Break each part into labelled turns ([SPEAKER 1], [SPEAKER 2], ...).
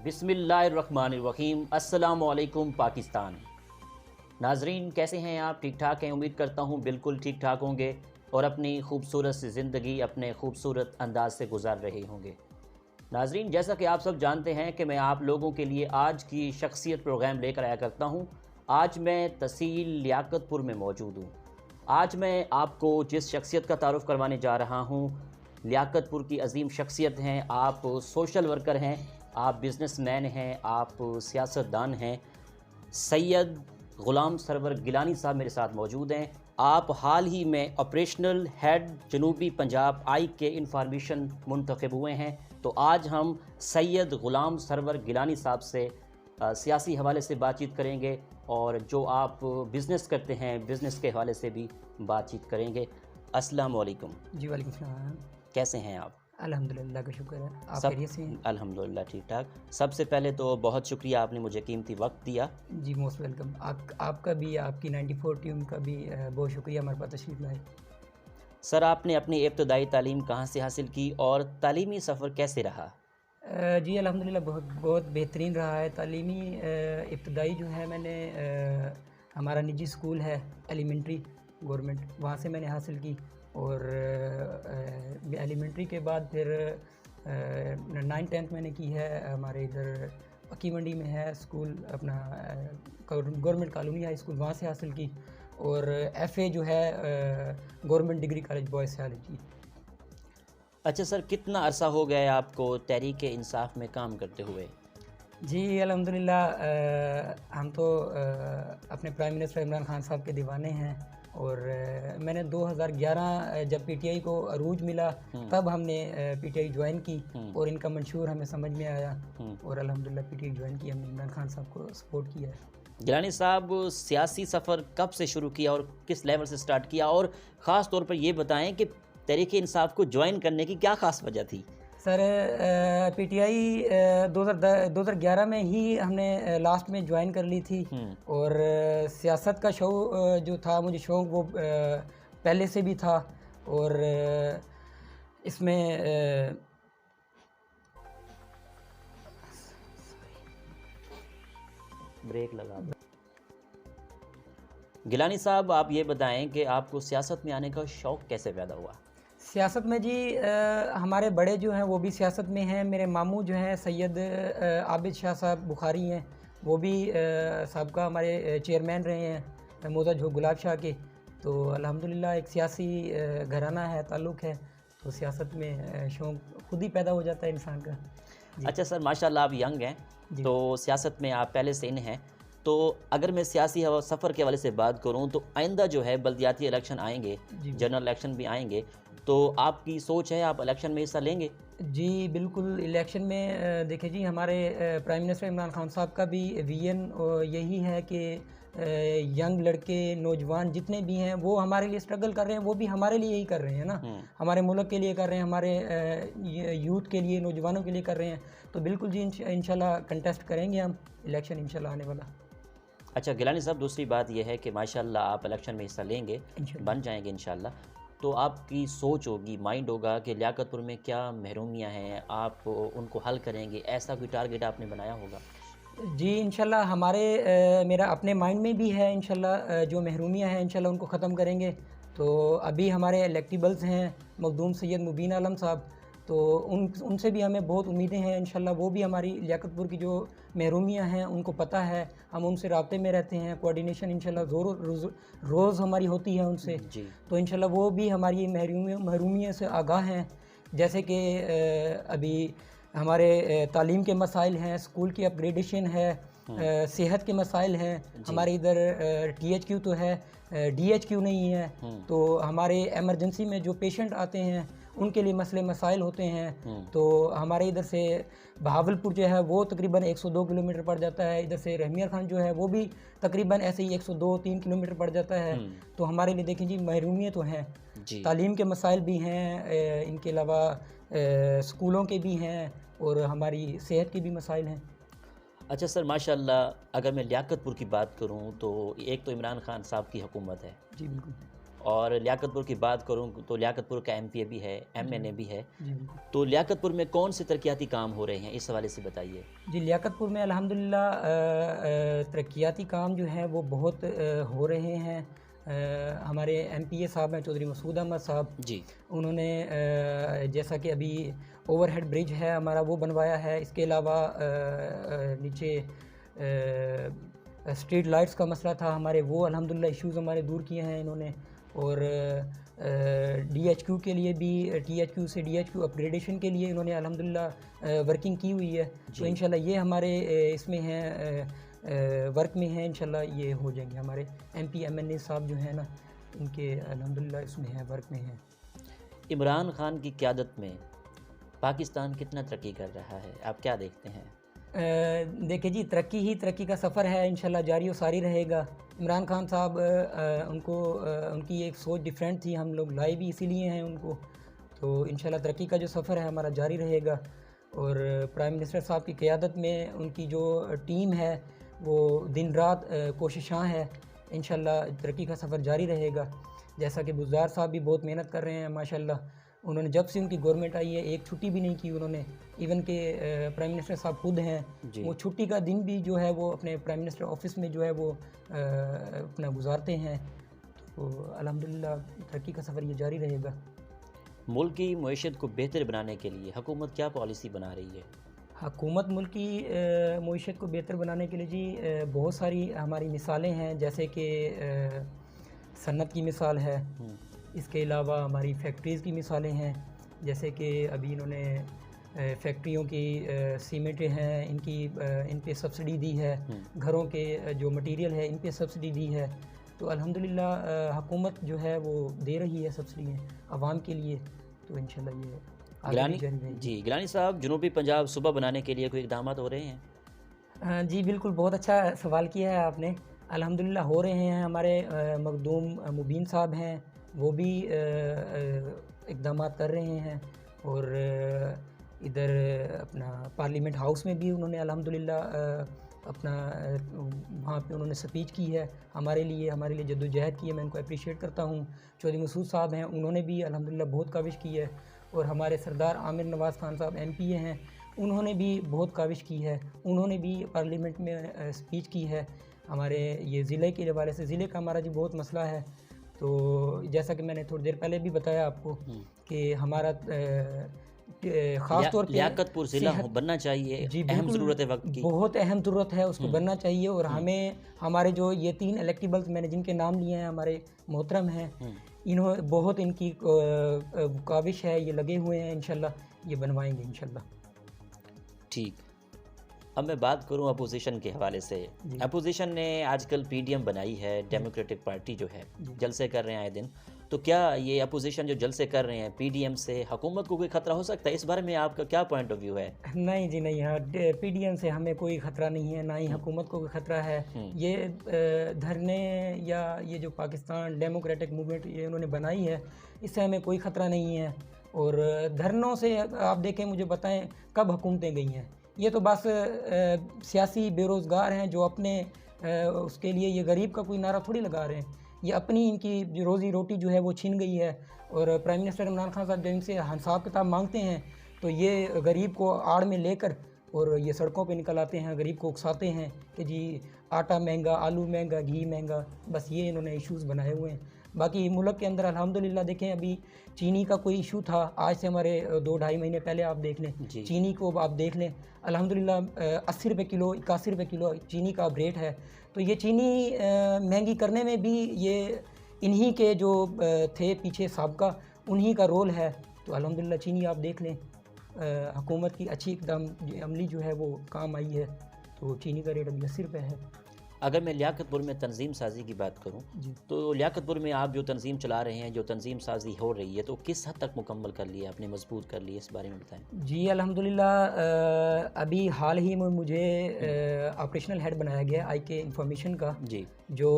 [SPEAKER 1] بسم اللہ الرحمن الرحیم۔ السلام علیکم پاکستان۔ ناظرین کیسے ہیں آپ؟ ٹھیک ٹھاک ہیں؟ امید کرتا ہوں بالکل ٹھیک ٹھاک ہوں گے اور اپنی خوبصورت سی زندگی اپنے خوبصورت انداز سے گزار رہے ہوں گے۔ ناظرین جیسا کہ آپ سب جانتے ہیں کہ میں آپ لوگوں کے لیے آج کی شخصیت پروگرام لے کر آیا کرتا ہوں۔ آج میں تحصیل لیاقت پور میں موجود ہوں۔ آج میں آپ کو جس شخصیت کا تعارف کروانے جا رہا ہوں، لیاقت پور کی عظیم شخصیت ہیں۔ آپ سوشل ورکر ہیں، آپ بزنس مین ہیں، آپ سیاستدان ہیں۔ سید غلام سرور گیلانی صاحب میرے ساتھ موجود ہیں۔ آپ حال ہی میں آپریشنل ہیڈ جنوبی پنجاب آئی کے انفارمیشن منتخب ہوئے ہیں۔ تو آج ہم سید غلام سرور گیلانی صاحب سے سیاسی حوالے سے بات چیت کریں گے اور جو آپ بزنس کرتے ہیں بزنس کے حوالے سے بھی بات چیت کریں گے۔ السلام علیکم۔
[SPEAKER 2] جی وعلیکم السلام۔
[SPEAKER 1] کیسے ہیں آپ؟
[SPEAKER 2] الحمدللہ کا شکر ہے، آپ
[SPEAKER 1] سب
[SPEAKER 2] خیریت سے ہیں؟
[SPEAKER 1] الحمدللہ ٹھیک ٹھاک۔ سب سے پہلے تو بہت شکریہ، آپ نے مجھے قیمتی وقت دیا۔
[SPEAKER 2] جی موسٹ ویلکم۔ آپ کا بھی، آپ کی 94 ٹیم کا بھی بہت شکریہ ہمارے پاس تشریف لائے۔
[SPEAKER 1] سر آپ نے اپنی ابتدائی تعلیم کہاں سے حاصل کی اور تعلیمی سفر کیسے رہا؟
[SPEAKER 2] جی الحمدللہ بہت بہترین رہا ہے۔ تعلیمی ابتدائی جو ہے میں نے ہمارا نجی اسکول ہے ایلیمنٹری گورنمنٹ، وہاں سے میں نے حاصل کی، اور ایلیمنٹری کے بعد پھر 9 10 میں نے کی ہے ہمارے ادھر پکی منڈی میں ہے اسکول، اپنا گورنمنٹ کالونی ہائی اسکول، وہاں سے حاصل کی، اور ایف اے جو ہے گورنمنٹ ڈگری کالج بوائز سے حاصل کی۔
[SPEAKER 1] اچھا سر، کتنا عرصہ ہو گیا ہے آپ کو تحریک انصاف میں کام کرتے ہوئے؟
[SPEAKER 2] جی الحمدللہ ہم تو اپنے پرائم منسٹر عمران خان صاحب کے دیوانے ہیں، اور میں نے 2011 جب پی ٹی آئی کو عروج ملا تب ہم نے پی ٹی آئی جوائن کی، اور ان کا منشور ہمیں سمجھ میں آیا، اور الحمدللہ پی ٹی آئی جوائن کی، ہم نے عمران خان صاحب کو سپورٹ کیا ہے۔
[SPEAKER 1] گیلانی صاحب سیاسی سفر کب سے شروع کیا اور کس لیول سے سٹارٹ کیا، اور خاص طور پر یہ بتائیں کہ تحریک انصاف کو جوائن کرنے کی کیا خاص وجہ تھی؟
[SPEAKER 2] سر پی ٹی آئی 2011 میں ہی ہم نے لاسٹ میں جوائن کر لی تھی، اور سیاست کا جو تھا مجھے شوق وہ پہلے سے بھی تھا، اور اس میں
[SPEAKER 1] بریک لگا دو۔ گیلانی صاحب آپ یہ بتائیں کہ آپ کو سیاست میں آنے کا شوق کیسے پیدا ہوا؟
[SPEAKER 2] سیاست میں جی ہمارے بڑے جو ہیں وہ بھی سیاست میں ہیں۔ میرے ماموں جو ہیں سید عابد شاہ صاحب بخاری ہیں، وہ بھی سابقہ ہمارے چیئرمین رہے ہیں موضع جھوک گلاب شاہ کے، تو الحمدللہ ایک سیاسی گھرانہ ہے، تعلق ہے، تو سیاست میں شوق خود ہی پیدا ہو جاتا ہے انسان کا۔
[SPEAKER 1] اچھا سر، ماشاءاللہ آپ ینگ ہیں تو سیاست میں آپ پہلے سے ان ہیں، تو اگر میں سیاسی سفر کے حوالے سے بات کروں تو آئندہ جو ہے بلدیاتی الیکشن آئیں گے، جنرل الیکشن بھی آئیں گے، تو آپ کی سوچ ہے آپ الیکشن میں حصہ لیں گے؟
[SPEAKER 2] جی بالکل، الیکشن میں دیکھیں جی ہمارے پرائم منسٹر عمران خان صاحب کا بھی ویژن یہی ہے کہ ینگ لڑکے نوجوان جتنے بھی ہیں وہ ہمارے لیے اسٹرگل کر رہے ہیں، وہ بھی ہمارے لیے ہی کر رہے ہیں نا، ہمارے ملک کے لیے کر رہے ہیں، ہمارے یوتھ کے لیے، نوجوانوں کے لیے کر رہے ہیں، تو بالکل جی انشاءاللہ کنٹیسٹ کریں گے ہم الیکشن انشاءاللہ آنے والا۔
[SPEAKER 1] اچھا گیلانی صاحب، دوسری بات یہ ہے کہ ماشاءاللہ آپ الیکشن میں حصہ لیں گے، بن جائیں گے انشاءاللہ، تو آپ کی سوچ ہوگی، مائنڈ ہوگا کہ لیاقت پور میں کیا محرومیاں ہیں، آپ ان کو حل کریں گے، ایسا کوئی ٹارگیٹ آپ نے بنایا ہوگا؟
[SPEAKER 2] جی انشاءاللہ میرا اپنے مائنڈ میں بھی ہے، انشاءاللہ جو محرومیاں ہیں انشاءاللہ ان کو ختم کریں گے۔ تو ابھی ہمارے الیکٹیبلز ہیں مخدوم سید مبین عالم صاحب، تو ان سے بھی ہمیں بہت امیدیں ہیں، انشاءاللہ وہ بھی ہماری لیاقت پور کی جو محرومیاں ہیں ان کو پتہ ہے، ہم ان سے رابطے میں رہتے ہیں، کوارڈینیشن انشاءاللہ روز ہماری ہوتی ہے ان سے، تو انشاءاللہ وہ بھی ہماری محرومیوں سے آگاہ ہیں، جیسے کہ ابھی ہمارے تعلیم کے مسائل ہیں، اسکول کی اپ گریڈیشن ہے، صحت کے مسائل ہیں، ہمارے ادھر ٹی ایچ کیو تو ہے، ڈی ایچ کیو نہیں ہے، تو ہمارے ایمرجنسی میں جو پیشنٹ آتے ہیں ان کے لیے مسئلے مسائل ہوتے ہیں، تو ہمارے ادھر سے بہاولپور جو ہے وہ تقریباً 102 کلومیٹر پڑ جاتا ہے، ادھر سے رحمیہ خان جو ہے وہ بھی تقریباً ایسے ہی 102-3 کلومیٹر پڑ جاتا ہے، تو ہمارے لیے دیکھیں جی محرومیت تو ہیں، تعلیم کے مسائل بھی ہیں، ان کے علاوہ اسکولوں کے بھی ہیں، اور ہماری صحت کے بھی مسائل ہیں۔
[SPEAKER 1] اچھا سر، ماشاءاللہ اگر میں لیاقت پور کی بات کروں تو ایک تو عمران خان صاحب کی حکومت ہے،
[SPEAKER 2] جی بالکل،
[SPEAKER 1] اور لیاقت پور کی بات کروں تو لیاقت پور کا ایم پی اے بھی ہے، ایم این اے بھی ہے، تو لیاقت پور میں کون سے ترقیاتی کام ہو رہے ہیں، اس حوالے سے بتائیے۔
[SPEAKER 2] جی لیاقت پور میں الحمدللہ ترقیاتی کام جو ہیں وہ بہت ہو رہے ہیں۔ ہمارے ایم پی اے صاحب ہیں چودھری مسعود احمد صاحب،
[SPEAKER 1] جی،
[SPEAKER 2] انہوں نے جیسا کہ ابھی اوور ہیڈ برج ہے ہمارا وہ بنوایا ہے، اس کے علاوہ نیچے اسٹریٹ لائٹس کا مسئلہ تھا ہمارے، وہ الحمدللہ ایشوز ہمارے دور کیے ہیں انہوں نے، اور ڈی ایچ کیو کے لیے بھی ٹی ایچ کیو سے ڈی ایچ کیو اپ گریڈیشن کے لیے انہوں نے الحمدللہ ورکنگ کی ہوئی ہے، تو انشاءاللہ یہ ہمارے اس میں ہیں ورک میں ہیں، انشاءاللہ یہ ہو جائیں گے۔ ہمارے ایم پی ایم این اے صاحب جو ہیں نا ان کے الحمدللہ اس میں ہیں، ورک میں ہیں۔
[SPEAKER 1] عمران خان کی قیادت میں پاکستان کتنا ترقی کر رہا ہے، آپ کیا دیکھتے ہیں؟
[SPEAKER 2] دیکھیں جی ترقی ہی ترقی کا سفر ہے، انشاءاللہ جاری و ساری رہے گا۔ عمران خان صاحب ان کی ایک سوچ ڈیفرنٹ تھی، ہم لوگ لائے بھی اسی لیے ہیں ان کو، تو انشاءاللہ ترقی کا جو سفر ہے ہمارا جاری رہے گا، اور پرائم منسٹر صاحب کی قیادت میں ان کی جو ٹیم ہے وہ دن رات کوششاں ہے، انشاءاللہ ترقی کا سفر جاری رہے گا۔ جیسا کہ بزدار صاحب بھی بہت محنت کر رہے ہیں ماشاءاللہ، انہوں نے جب سے ان کی گورنمنٹ آئی ہے ایک چھٹی بھی نہیں کی انہوں نے، ایون کہ پرائم منسٹر صاحب خود ہیں وہ چھٹی کا دن بھی جو ہے وہ اپنے پرائم منسٹر آفس میں جو ہے وہ اپنا گزارتے ہیں، تو الحمدللہ ترقی کا سفر یہ جاری رہے گا۔
[SPEAKER 1] ملک کی معیشت کو بہتر بنانے کے لیے حکومت کیا پالیسی بنا رہی ہے؟
[SPEAKER 2] حکومت ملک کی معیشت کو بہتر بنانے کے لیے جی بہت ساری ہماری مثالیں ہیں، جیسے کہ صنعت کی مثال ہے، اس کے علاوہ ہماری فیکٹریز کی مثالیں ہیں، جیسے کہ ابھی انہوں نے فیکٹریوں کی سیمنٹیں ہیں ان پہ سبسڈی دی ہے، گھروں کے جو مٹیریل ہے ان پہ سبسڈی دی ہے، تو الحمدللہ حکومت جو ہے وہ دے رہی ہے سبسڈیاں عوام کے لیے، تو انشاءاللہ یہ آگے بھی جاری رہے گی۔
[SPEAKER 1] جی گیلانی صاحب، جنوبی پنجاب صوبہ بنانے کے لیے کوئی اقدامات ہو رہے ہیں؟
[SPEAKER 2] جی بالکل، بہت اچھا سوال کیا ہے آپ نے، الحمدللہ ہو رہے ہیں۔ ہمارے مخدوم مبین صاحب ہیں، وہ بھی اقدامات کر رہے ہیں، اور ادھر اپنا پارلیمنٹ ہاؤس میں بھی انہوں نے الحمدللہ اپنا وہاں پہ انہوں نے سپیچ کی ہے ہمارے لیے جدوجہد کی ہے، میں ان کو اپریشیٹ کرتا ہوں۔ چودھری مسعود صاحب ہیں، انہوں نے بھی الحمدللہ بہت کاوش کی ہے، اور ہمارے سردار عامر نواز خان صاحب ایم پی اے ہیں، انہوں نے بھی بہت کاوش کی ہے، انہوں نے بھی پارلیمنٹ میں سپیچ کی ہے ہمارے یہ ضلع کے حوالے سے۔ ضلع کا ہمارا جی بہت مسئلہ ہے، تو جیسا کہ میں نے تھوڑی دیر پہلے بھی بتایا آپ کو کہ ہمارا خاص طور پہ
[SPEAKER 1] لیاقت پور ضلع بننا چاہیے،
[SPEAKER 2] جی
[SPEAKER 1] اہم ضرورت ہے وقت کی،
[SPEAKER 2] بہت اہم ضرورت ہے، اس کو بننا چاہیے، اور ہمیں ہمارے جو یہ 3 الیکٹیبلز میں نے جن کے نام لیے ہیں ہمارے محترم ہیں، بہت ان کی کاوش ہے، یہ لگے ہوئے ہیں، انشاءاللہ یہ بنوائیں گے انشاءاللہ۔
[SPEAKER 1] ٹھیک، اب میں بات کروں اپوزیشن کے حوالے سے۔ اپوزیشن نے آج کل پی ڈی ایم بنائی ہے، ڈیموکریٹک پارٹی جو ہے، جلسے کر رہے ہیں آئے دن، تو کیا یہ اپوزیشن جو جلسے کر رہے ہیں پی ڈی ایم سے حکومت کو کوئی خطرہ ہو سکتا ہے؟ اس بارے میں آپ کا کیا پوائنٹ آف ویو ہے؟
[SPEAKER 2] نہیں جی نہیں، پی ڈی ایم سے ہمیں کوئی خطرہ نہیں ہے، نہ ہی حکومت کو کوئی خطرہ ہے۔ یہ دھرنے یا یہ جو پاکستان ڈیموکریٹک موومنٹ یہ انہوں نے بنائی ہے، اس سے ہمیں کوئی خطرہ نہیں ہے، اور دھرنوں سے آپ دیکھیں مجھے بتائیں کب حکومتیں گئی ہیں؟ یہ تو بس سیاسی بے روزگار ہیں جو اپنے اس کے لیے، یہ غریب کا کوئی نعرہ تھوڑی لگا رہے ہیں، یہ اپنی ان کی جو روزی روٹی جو ہے وہ چھن گئی ہے، اور پرائم منسٹر عمران خان صاحب جب ان سے حساب کتاب مانگتے ہیں تو یہ غریب کو آڑ میں لے کر اور یہ سڑکوں پہ نکل آتے ہیں، غریب کو اکساتے ہیں کہ جی آٹا مہنگا، آلو مہنگا، گھی مہنگا، بس یہ انہوں نے ایشوز بنائے ہوئے ہیں۔ باقی ملک کے اندر الحمدللہ دیکھیں ابھی چینی کا کوئی ایشو تھا، آج سے ہمارے 2-2.5 مہینے پہلے آپ دیکھ لیں، چینی کو آپ دیکھ لیں الحمدللہ 80 روپے کلو، 81 روپے کلو چینی کا اب ریٹ ہے، تو یہ چینی مہنگی کرنے میں بھی یہ انہی کے جو تھے پیچھے سابقہ، انہی کا رول ہے، تو الحمدللہ چینی آپ دیکھ لیں حکومت کی اچھی اقدام عملی جو ہے وہ کام آئی ہے، تو چینی کا ریٹ ابھی 80 روپے ہے۔
[SPEAKER 1] اگر میں لیاقت پور میں تنظیم سازی کی بات کروں تو لیاقت پور میں آپ جو تنظیم چلا رہے ہیں، جو تنظیم سازی ہو رہی ہے، تو کس حد تک مکمل کر لی ہے آپ نے، مضبوط کر لی ہے، اس بارے میں بتائیں۔
[SPEAKER 2] جی الحمدللہ ابھی حال ہی میں مجھے آپریشنل ہیڈ بنایا گیا آئی کے انفارمیشن کا، جو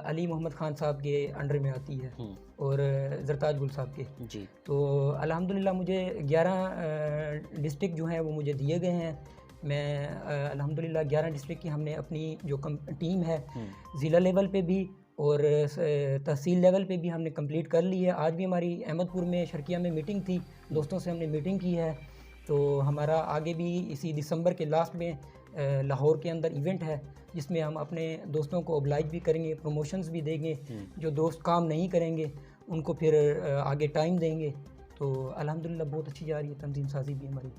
[SPEAKER 2] علی محمد خان صاحب کے انڈر میں آتی ہے، اور زرتاج گل صاحب کے، تو الحمدللہ مجھے 11 ڈسٹرکٹ جو ہیں وہ مجھے دیے گئے ہیں۔ میں الحمدللہ 11 ڈسٹرکٹ کی ہم نے اپنی جو ٹیم ہے ضلع لیول پہ بھی اور تحصیل لیول پہ بھی ہم نے کمپلیٹ کر لی ہے. آج بھی ہماری احمد پور میں شرکیہ میں میٹنگ تھی, دوستوں سے ہم نے میٹنگ کی ہے. تو ہمارا آگے بھی اسی دسمبر کے لاسٹ میں لاہور کے اندر ایونٹ ہے جس میں ہم اپنے دوستوں کو اوبلائج بھی کریں گے, پروموشنز بھی دیں گے. جو دوست کام نہیں کریں گے ان کو پھر آگے ٹائم دیں گے. تو الحمدللہ بہت اچھی جا رہی ہے تنظیم سازی بھی ہماری.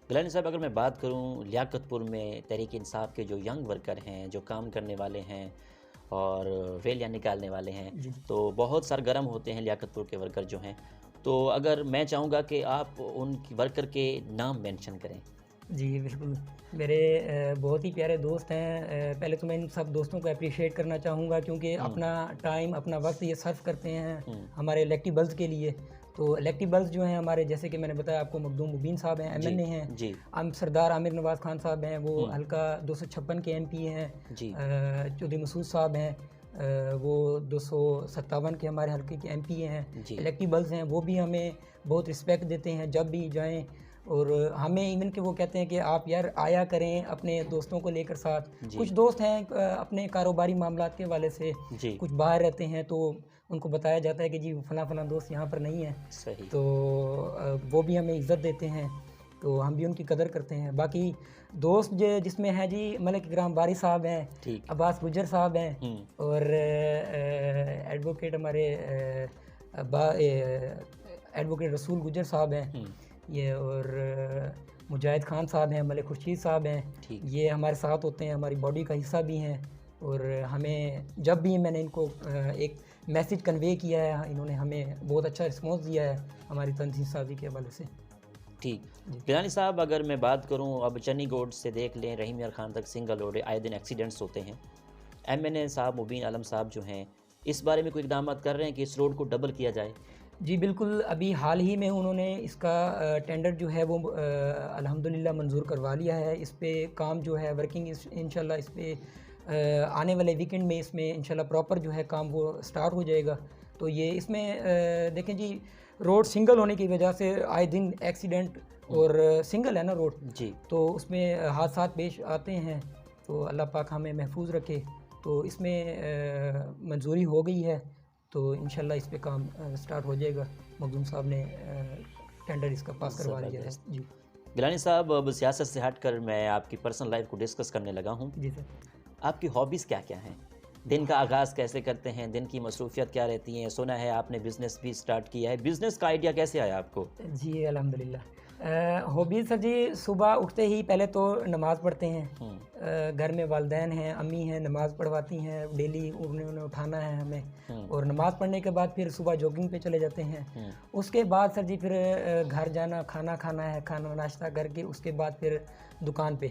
[SPEAKER 1] گیلانی صاحب اگر میں بات کروں لیاقت پور میں تحریک انصاف کے جو ینگ ورکر ہیں, جو کام کرنے والے ہیں اور ریلیاں نکالنے والے ہیں, تو بہت سرگرم ہوتے ہیں لیاقت پور کے ورکر جو ہیں. تو اگر میں چاہوں گا کہ آپ ان کی ورکر کے نام مینشن کریں.
[SPEAKER 2] جی بالکل, میرے بہت ہی پیارے دوست ہیں. پہلے تو میں ان سب دوستوں کو اپریشیٹ کرنا چاہوں گا کیونکہ اپنا ٹائم اپنا وقت یہ صرف کرتے ہیں ہمارے الیکٹیبلز کے لیے. تو الیکٹیبلز جو ہیں ہمارے, جیسے کہ میں نے بتایا آپ کو, مخدوم مبین صاحب ہیں ایم این اے ہیں, سردار عامر نواز خان صاحب ہیں وہ حلقہ 256 کے ایم پی ہیں, چودھری مسعود صاحب ہیں وہ 257 کے ہمارے حلقے کے ایم پی ہیں. الیکٹیبلز ہیں وہ بھی ہمیں بہت رسپیکٹ دیتے ہیں جب بھی جائیں, اور ہمیں ایون کہ وہ کہتے ہیں کہ آپ یار آیا کریں اپنے دوستوں کو لے کر ساتھ. کچھ دوست ہیں اپنے کاروباری معاملات کے حوالے سے کچھ باہر رہتے ہیں تو ان کو بتایا جاتا ہے کہ جی فلاں فلاں دوست یہاں پر نہیں ہیں, تو وہ بھی ہمیں عزت دیتے ہیں, تو ہم بھی ان کی قدر کرتے ہیں. باقی دوست جس میں ہیں جی ملک اکرام باری صاحب ہیں, عباس گجر صاحب ہیں, اور ایڈوکیٹ ہمارے ایڈوکیٹ رسول گجر صاحب ہیں یہ, اور مجاہد خان صاحب ہیں, ملک خورشید صاحب ہیں. یہ ہمارے ساتھ ہوتے ہیں, ہماری باڈی کا حصہ بھی ہیں, اور ہمیں جب بھی میں نے ان کو ایک میسیج کنوے کیا ہے انہوں نے ہمیں بہت اچھا رسپانس دیا ہے ہماری تنظیم سازی کے حوالے سے.
[SPEAKER 1] ٹھیک. گیلانی صاحب اگر میں بات کروں, اب چنی گوڈ سے دیکھ لیں رحیم یار خان تک سنگل روڈ آئے دن ایکسیڈنٹس ہوتے ہیں. ایم این اے صاحب مبین عالم صاحب جو ہیں اس بارے میں کوئی اقدامات کر رہے ہیں کہ اس روڈ کو ڈبل کیا جائے؟
[SPEAKER 2] جی بالکل, ابھی حال ہی میں انہوں نے اس کا ٹینڈر جو ہے وہ الحمدللہ منظور کروا لیا ہے. اس پہ کام جو ہے ورکنگ انشاءاللہ اس پہ آنے والے ویکنڈ میں اس میں انشاءاللہ پراپر جو ہے کام وہ سٹارٹ ہو جائے گا. تو یہ اس میں دیکھیں جی روڈ سنگل ہونے کی وجہ سے آئے دن ایکسیڈنٹ, اور سنگل ہے نا روڈ, تو اس میں حادثات پیش آتے ہیں. تو اللہ پاک ہمیں محفوظ رکھے. تو اس میں منظوری ہو گئی ہے, تو انشاءاللہ اس پہ کام سٹارٹ ہو جائے گا. مخدوم صاحب نے ٹینڈر اس کا پاس کروا لیا ہے. جی
[SPEAKER 1] گیلانی صاحب اب سیاست سے ہٹ کر میں آپ کی پرسنل لائف کو ڈسکس کرنے لگا ہوں.
[SPEAKER 2] جی سر.
[SPEAKER 1] آپ کی ہابیز کیا کیا ہیں؟ دن کا آغاز کیسے کرتے ہیں؟ دن کی مصروفیت کیا رہتی ہیں؟ سنا ہے آپ نے بزنس بھی سٹارٹ کیا ہے, بزنس کا آئیڈیا کیسے آیا آپ کو؟
[SPEAKER 2] جی الحمدللہ. ہابیز سر جی, صبح اٹھتے ہی پہلے تو نماز پڑھتے ہیں. گھر میں والدین ہیں, امی ہیں, نماز پڑھواتی ہیں ڈیلی, انہیں اٹھانا ہے ہمیں, اور نماز پڑھنے کے بعد پھر صبح جاگنگ پہ چلے جاتے ہیں. اس کے بعد سر جی پھر گھر جانا, کھانا کھانا ہے, کھانا ناشتہ کر کے اس کے بعد پھر دکان پہ.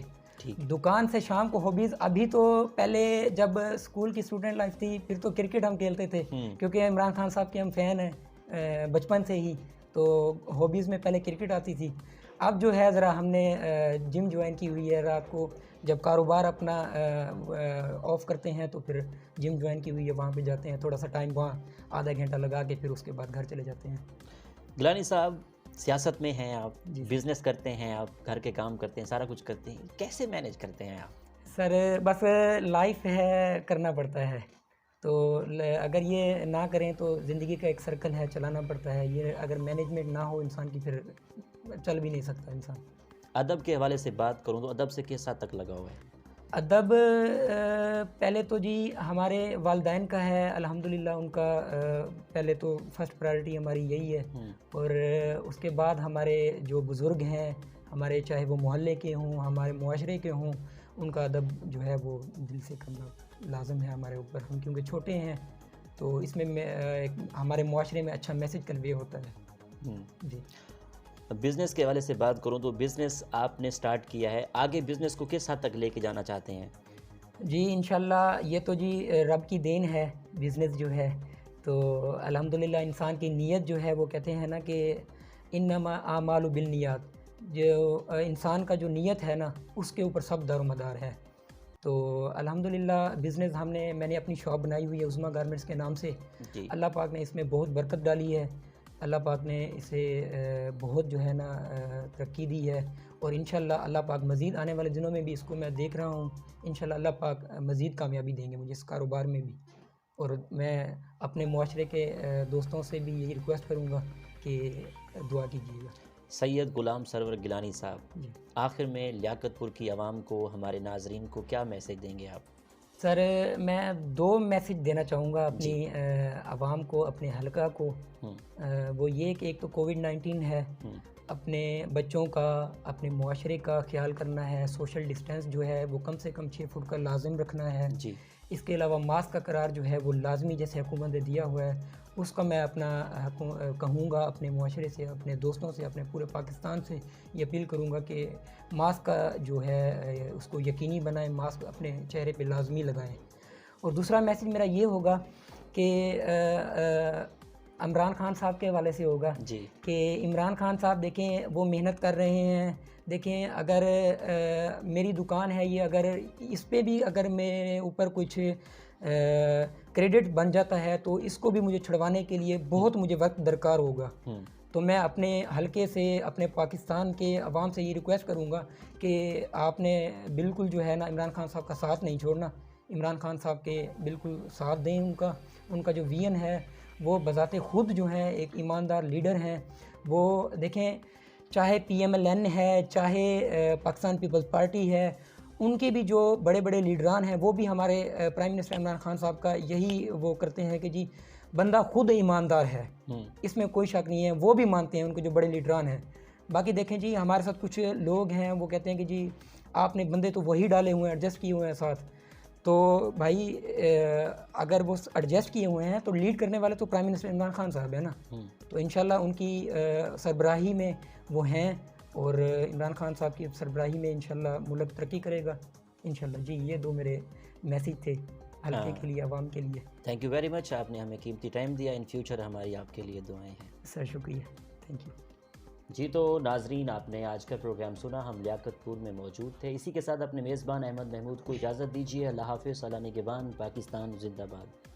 [SPEAKER 2] دکان سے شام کو ہابیز, ابھی تو پہلے جب اسکول کی اسٹوڈنٹ لائف تھی پھر تو کرکٹ ہم کھیلتے تھے کیونکہ عمران خان صاحب کے ہم فین ہیں بچپن سے ہی, تو ہابیز میں پہلے کرکٹ آتی تھی. اب جو ہے ذرا ہم نے جم جوائن کی ہوئی ہے, رات کو جب کاروبار اپنا آف کرتے ہیں تو پھر جم جوائن کی ہوئی ہے, وہاں پہ جاتے ہیں, تھوڑا سا ٹائم وہاں آدھا گھنٹہ لگا کے پھر اس کے بعد گھر چلے جاتے ہیں.
[SPEAKER 1] گیلانی صاحب سیاست میں ہیں آپ, بزنس کرتے ہیں آپ, گھر کے کام کرتے ہیں, سارا کچھ کرتے ہیں, کیسے مینیج کرتے ہیں آپ؟
[SPEAKER 2] سر بس لائف ہے, کرنا پڑتا ہے. تو اگر یہ نہ کریں تو زندگی کا ایک سرکل ہے, چلانا پڑتا ہے. یہ اگر مینجمنٹ نہ ہو انسان کی پھر چل بھی نہیں سکتا انسان.
[SPEAKER 1] ادب کے حوالے سے بات کروں تو ادب سے کس حد تک لگا ہوا ہے؟
[SPEAKER 2] ادب پہلے تو جی ہمارے والدین کا ہے الحمدللہ, ان کا پہلے تو فرسٹ پرائرٹی ہماری یہی ہے. اور اس کے بعد ہمارے جو بزرگ ہیں ہمارے, چاہے وہ محلے کے ہوں, ہمارے معاشرے کے ہوں, ان کا ادب جو ہے وہ دل سے کرنا لازم ہے ہمارے اوپر. ہم کیونکہ چھوٹے ہیں تو اس میں ہمارے معاشرے میں اچھا میسج کنوے ہوتا ہے. جی
[SPEAKER 1] بزنس کے حوالے سے بات کروں تو بزنس آپ نے سٹارٹ کیا ہے, آگے بزنس کو کس حد تک لے کے جانا چاہتے ہیں؟
[SPEAKER 2] جی انشاءاللہ یہ تو جی رب کی دین ہے بزنس جو ہے. تو الحمدللہ انسان کی نیت جو ہے, وہ کہتے ہیں نا کہ انما اعمال بالنیات, جو انسان کا جو نیت ہے نا اس کے اوپر سب دار و مدار ہے. تو الحمدللہ بزنس میں نے اپنی شاپ بنائی ہوئی ہے عظمیٰ گارمنٹس کے نام سے. اللہ پاک نے اس میں بہت برکت ڈالی ہے, اللہ پاک نے اسے بہت جو ہے نا ترقی دی ہے, اور انشاءاللہ اللہ پاک مزید آنے والے دنوں میں بھی اس کو میں دیکھ رہا ہوں, انشاءاللہ اللہ پاک مزید کامیابی دیں گے مجھے اس کاروبار میں بھی. اور میں اپنے معاشرے کے دوستوں سے بھی یہی ریکویسٹ کروں گا کہ دعا کیجیے گا.
[SPEAKER 1] سید غلام سرور گیلانی صاحب،
[SPEAKER 2] جی
[SPEAKER 1] آخر میں لیاقت پور کی عوام کو، ہمارے ناظرین کو کیا میسج دیں گے آپ؟
[SPEAKER 2] سر، میں 2 میسج دینا چاہوں گا اپنی
[SPEAKER 1] جی.
[SPEAKER 2] عوام کو، اپنے حلقہ کو.
[SPEAKER 1] ہوں
[SPEAKER 2] وہ یہ کہ ایک تو کووڈ-19 ہے،
[SPEAKER 1] ہوں
[SPEAKER 2] اپنے بچوں کا، اپنے معاشرے کا خیال کرنا ہے. سوشل ڈسٹینس جو ہے وہ کم سے کم 6 فٹ کا لازم رکھنا ہے.
[SPEAKER 1] جی.
[SPEAKER 2] اس کے علاوہ ماسک کا قرار جو ہے وہ لازمی جیسے حکومت نے دیا ہوا ہے، اس کا میں اپنا کہوں گا اپنے معاشرے سے، اپنے دوستوں سے، اپنے پورے پاکستان سے یہ اپیل کروں گا کہ ماسک کا جو ہے اس کو یقینی بنائیں، ماسک اپنے چہرے پہ لازمی لگائیں. اور دوسرا میسج میرا یہ ہوگا کہ عمران خان صاحب کے حوالے سے ہوگا
[SPEAKER 1] جی.
[SPEAKER 2] کہ عمران خان صاحب دیکھیں وہ محنت کر رہے ہیں. دیکھیں اگر میری دکان ہے یہ، اگر اس پہ بھی اگر میرے اوپر کچھ کریڈٹ بن جاتا ہے تو اس کو بھی مجھے چھڑوانے کے لیے بہت مجھے وقت درکار ہوگا. تو میں اپنے حلقے سے، اپنے پاکستان کے عوام سے یہ ریکویسٹ کروں گا کہ آپ نے بالکل جو ہے نا عمران خان صاحب کا ساتھ نہیں چھوڑنا. عمران خان صاحب کے بالکل ساتھ دیں. ان کا جو ویژن ہے وہ بذات خود جو ہیں ایک ایماندار لیڈر ہیں. وہ دیکھیں چاہے PMLN ہے، چاہے پاکستان پیپلز پارٹی ہے، ان کے بھی جو بڑے بڑے لیڈران ہیں وہ بھی ہمارے پرائم منسٹر عمران خان صاحب کا یہی وہ کرتے ہیں کہ جی بندہ خود ایماندار ہے، اس میں کوئی شک نہیں ہے. وہ بھی مانتے ہیں ان کے جو بڑے لیڈران ہیں. باقی دیکھیں جی ہمارے ساتھ کچھ لوگ ہیں وہ کہتے ہیں کہ جی آپ نے بندے تو وہی ڈالے ہوئے ہیں، ایڈجسٹ کیے ہوئے ہیں ساتھ. تو بھائی اگر وہ ایڈجسٹ کیے ہوئے ہیں تو لیڈ کرنے والے تو پرائم منسٹر عمران خان صاحب ہیں نا. تو انشاءاللہ ان کی سربراہی میں وہ ہیں، اور عمران خان صاحب کی سربراہی میں انشاءاللہ ملک ترقی کرے گا انشاءاللہ. جی یہ 2 میرے میسیج تھے حلقے کے لیے، عوام کے لیے.
[SPEAKER 1] تھینک یو ویری مچ، آپ نے ہمیں قیمتی ٹائم دیا. ان فیوچر ہماری آپ کے لیے دعائیں ہیں.
[SPEAKER 2] سر شکریہ، تھینک یو.
[SPEAKER 1] جی تو ناظرین، آپ نے آج کا پروگرام سنا. ہم لیاقت پور میں موجود تھے. اسی کے ساتھ اپنے میزبان احمد محمود کو اجازت دیجیے. اللہ حافظ. اللہ نگہبان. پاکستان زندہ باد.